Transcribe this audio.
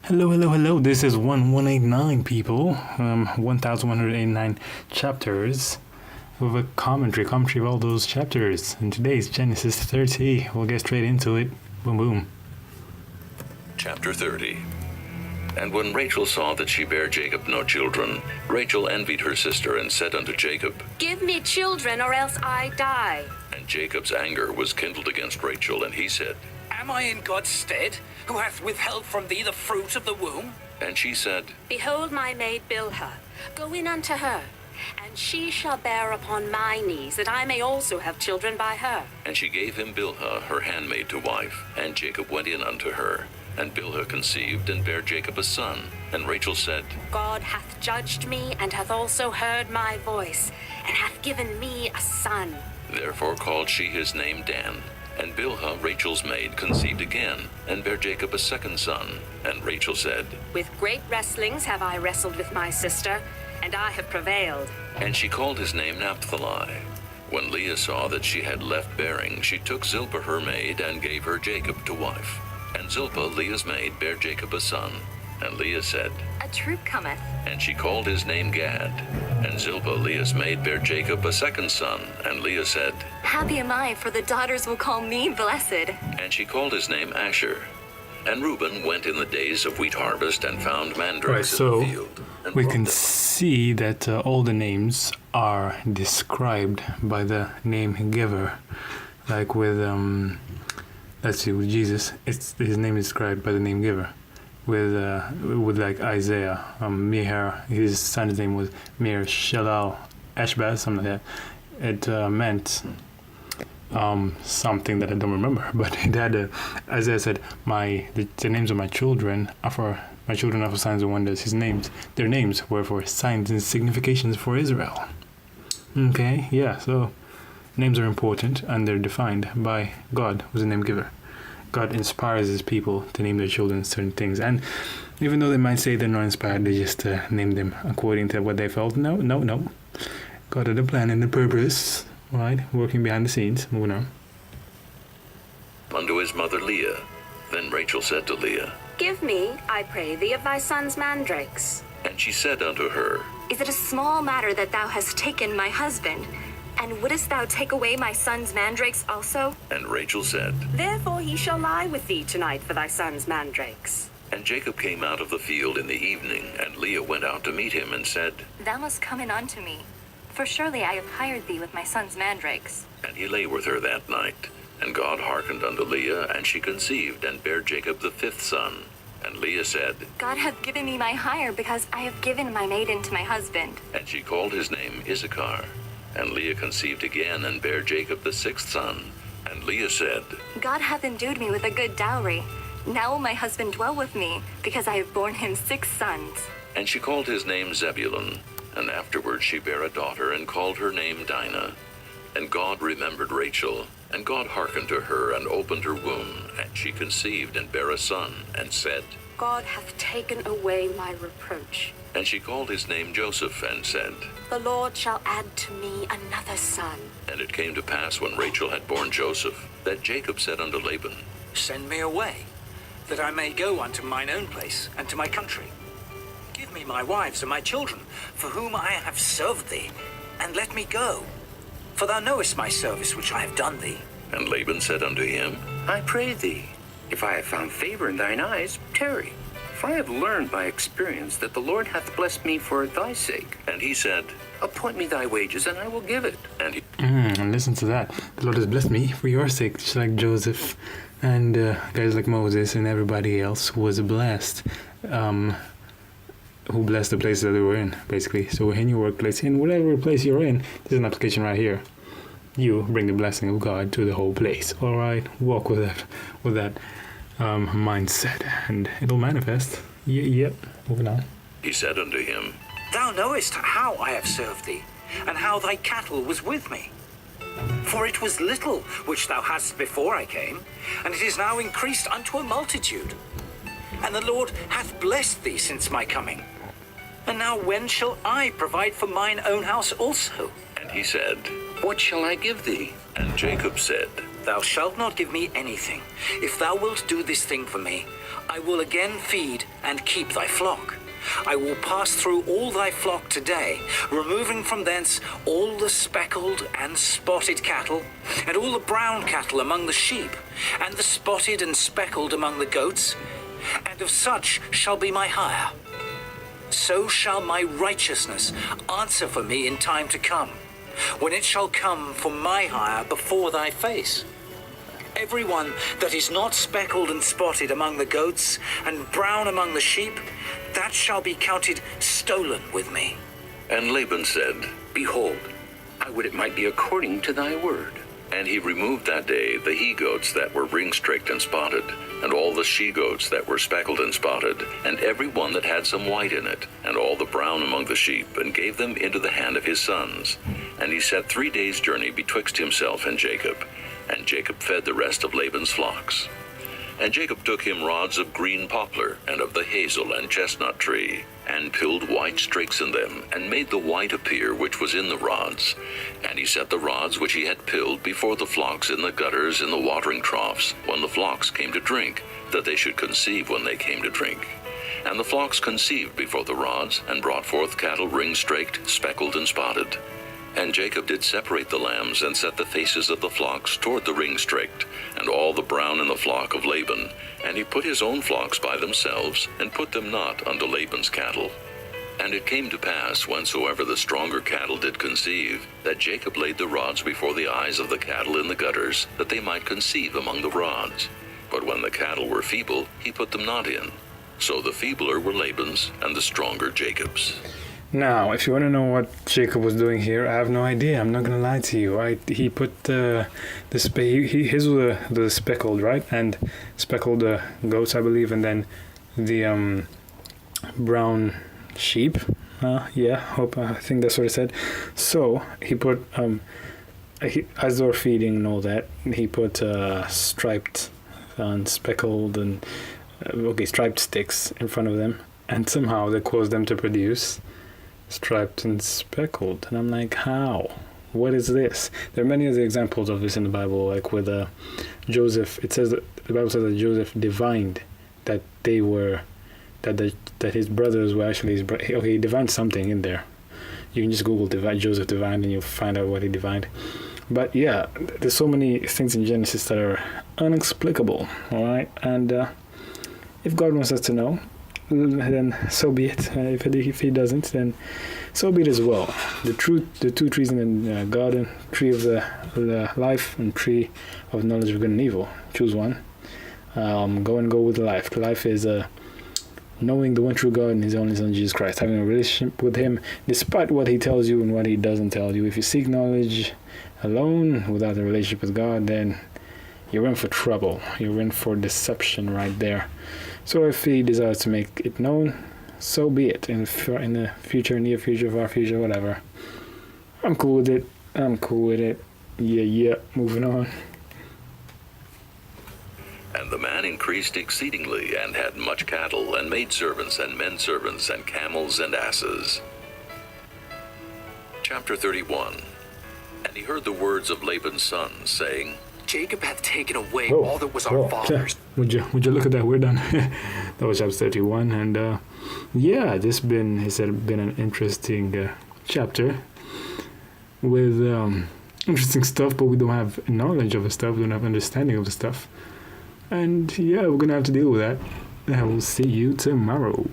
Hello, hello, hello. This is 1189 people. 1189 chapters with a commentary of all those chapters. And today's Genesis 30. We'll get straight into it. Boom, boom. Chapter 30. And when Rachel saw that she bare Jacob no children, Rachel envied her sister and said unto Jacob, Give me children, or else I die. And Jacob's anger was kindled against Rachel, and he said, Am I in God's stead, who hath withheld from thee the fruit of the womb? And she said, Behold my maid Bilhah, go in unto her, and she shall bear upon my knees, that I may also have children by her. And she gave him Bilhah, her handmaid, to wife. And Jacob went in unto her. And Bilhah conceived, and bare Jacob a son. And Rachel said, God hath judged me, and hath also heard my voice, and hath given me a son. Therefore called she his name Dan. And Bilhah, Rachel's maid, conceived again, and bare Jacob a second son. And Rachel said, With great wrestlings have I wrestled with my sister, and I have prevailed. And she called his name Naphtali. When Leah saw that she had left bearing, she took Zilpah her maid, and gave her Jacob to wife. And Zilpah, Leah's maid, bare Jacob a son. And Leah said, A troop cometh. And she called his name Gad. And Zilpah, Leah's maid, bare Jacob a second son. And Leah said, Happy am I, for the daughters will call me blessed. And she called his name Asher. And Reuben went in the days of wheat harvest, and found mandrakes in the field. And we brought can them. see that all the names are described by the name giver. Like with, let's see, with Jesus, his name is described by the name giver. With like Isaiah, Meher, his son's name was Meher Shalal Ashbaz, something like that. It meant something that I don't remember, but it had Isaiah said, the names of my children are for signs and wonders. Their names were for signs and significations for Israel. Okay, yeah, so names are important and they're defined by God, who's the name giver. God inspires his people to name their children certain things, and even though they might say they're not inspired, they just name them according to what they felt. No. God had a plan and a purpose, right? Working behind the scenes. Moving on. Unto his mother Leah. Then Rachel said to Leah, Give me, I pray thee, of thy son's mandrakes. and she said unto her, Is it a small matter that thou hast taken my husband? And wouldest thou take away my son's mandrakes also? And Rachel said, Therefore he shall lie with thee tonight for thy son's mandrakes. And Jacob came out of the field in the evening, and Leah went out to meet him, and said, Thou must come in unto me, for surely I have hired thee with my son's mandrakes. And he lay with her that night. And God hearkened unto Leah, and she conceived, and bare Jacob the fifth son. And Leah said, God hath given me my hire, because I have given my maiden to my husband. and she called his name Issachar. And Leah conceived again, and bare Jacob the sixth son. And Leah said, God hath endued me with a good dowry. Now will my husband dwell with me, because I have borne him 6 sons. And she called his name Zebulun. And afterward she bare a daughter, and called her name Dinah. And God remembered Rachel, and God hearkened to her, and opened her womb. And she conceived, and bare a son, and said, God hath taken away my reproach. And she called his name Joseph, and said, The Lord shall add to me another son. And it came to pass, when Rachel had borne Joseph, that Jacob said unto Laban, Send me away, that I may go unto mine own place and to my country. Give me my wives and my children, for whom I have served thee, and let me go. For thou knowest my service which I have done thee. And Laban said unto him, I pray thee, if I have found favor in thine eyes, tarry. For I have learned by experience that the Lord hath blessed me for thy sake. And he said, Appoint me thy wages, and I will give it. and he And listen to that. The Lord has blessed me for your sake, just like Joseph and guys like Moses and everybody else was blessed. Who blessed the place that they were in, basically. So in your workplace, in whatever place you're in, there's an application right here. You bring the blessing of God to the whole place. All right, walk with that mindset, and it'll manifest. Yep. Moving on. he said unto him, Thou knowest how I have served thee, and how thy cattle was with me. For it was little which thou hadst before I came, and it is now increased unto a multitude. And the Lord hath blessed thee since my coming. And now when shall I provide for mine own house also? and he said, What shall I give thee? and Jacob said, thou shalt not give me anything. If thou wilt do this thing for me, I will again feed and keep thy flock. I will pass through all thy flock today, removing from thence all the speckled and spotted cattle, and all the brown cattle among the sheep, and the spotted and speckled among the goats, and of such shall be my hire. So shall my righteousness answer for me in time to come, when it shall come for my hire before thy face. Every one that is not speckled and spotted among the goats, and brown among the sheep, that shall be counted stolen with me. And Laban said, Behold, I would it might be according to thy word. And he removed that day the he-goats that were ring-streaked and spotted, and all the she-goats that were speckled and spotted, and every one that had some white in it, and all the brown among the sheep, and gave them into the hand of his sons. And he set 3 days' journey betwixt himself and Jacob, and Jacob fed the rest of Laban's flocks. And Jacob took him rods of green poplar, and of the hazel and chestnut tree, and pilled white streaks in them, and made the white appear which was in the rods. And he set the rods which he had pilled before the flocks in the gutters in the watering troughs, when the flocks came to drink, that they should conceive when they came to drink. And the flocks conceived before the rods, and brought forth cattle ring-straked, speckled, and spotted. And Jacob did separate the lambs, and set the faces of the flocks toward the ring-straked, and all the brown in the flock of Laban. And he put his own flocks by themselves, and put them not unto Laban's cattle. And it came to pass, whensoever the stronger cattle did conceive, that Jacob laid the rods before the eyes of the cattle in the gutters, that they might conceive among the rods. But when the cattle were feeble, he put them not in. So the feebler were Laban's, and the stronger Jacob's. Now, if you want to know what Jacob was doing here, I have no idea. I'm not gonna lie to you. He put his were the speckled, right, and speckled goats, I believe, and then the brown sheep. I think that's what it said. So he put as they were feeding and all that, he put striped and speckled and striped sticks in front of them, and somehow that caused them to produce striped and speckled. And I'm like, how? What is this? There are many other examples of this in the Bible, like with Joseph. It says that the Bible says that Joseph divined that they were that his brothers were actually his brothers. Okay, he divined something in there. You can just Google Joseph divined and you'll find out what he divined. But yeah, there's so many things in Genesis that are inexplicable. All right, and if God wants us to know, then so be it. If he doesn't, then so be it as well. The two trees in the garden, tree of the life and tree of knowledge of good and evil. Choose one. Go with life. Life is knowing the one true God and his only Son Jesus Christ, having a relationship with him despite what he tells you and what he doesn't tell you. If you seek knowledge alone without a relationship with God, then you're in for trouble. You're in for deception right there. So if he desires to make it known, so be it. In the future, near future, far future, whatever. I'm cool with it. Yeah. Moving on. And the man increased exceedingly, and had much cattle, and maidservants, and menservants, and camels, and asses. Chapter 31. And he heard the words of Laban's sons, saying, Jacob hath taken away all that was our father's. Would you look at that? We're done. That was chapter 31, and this has been an interesting chapter with interesting stuff, but we don't have knowledge of the stuff. We don't have understanding of the stuff, and we're gonna have to deal with that. And we'll see you tomorrow.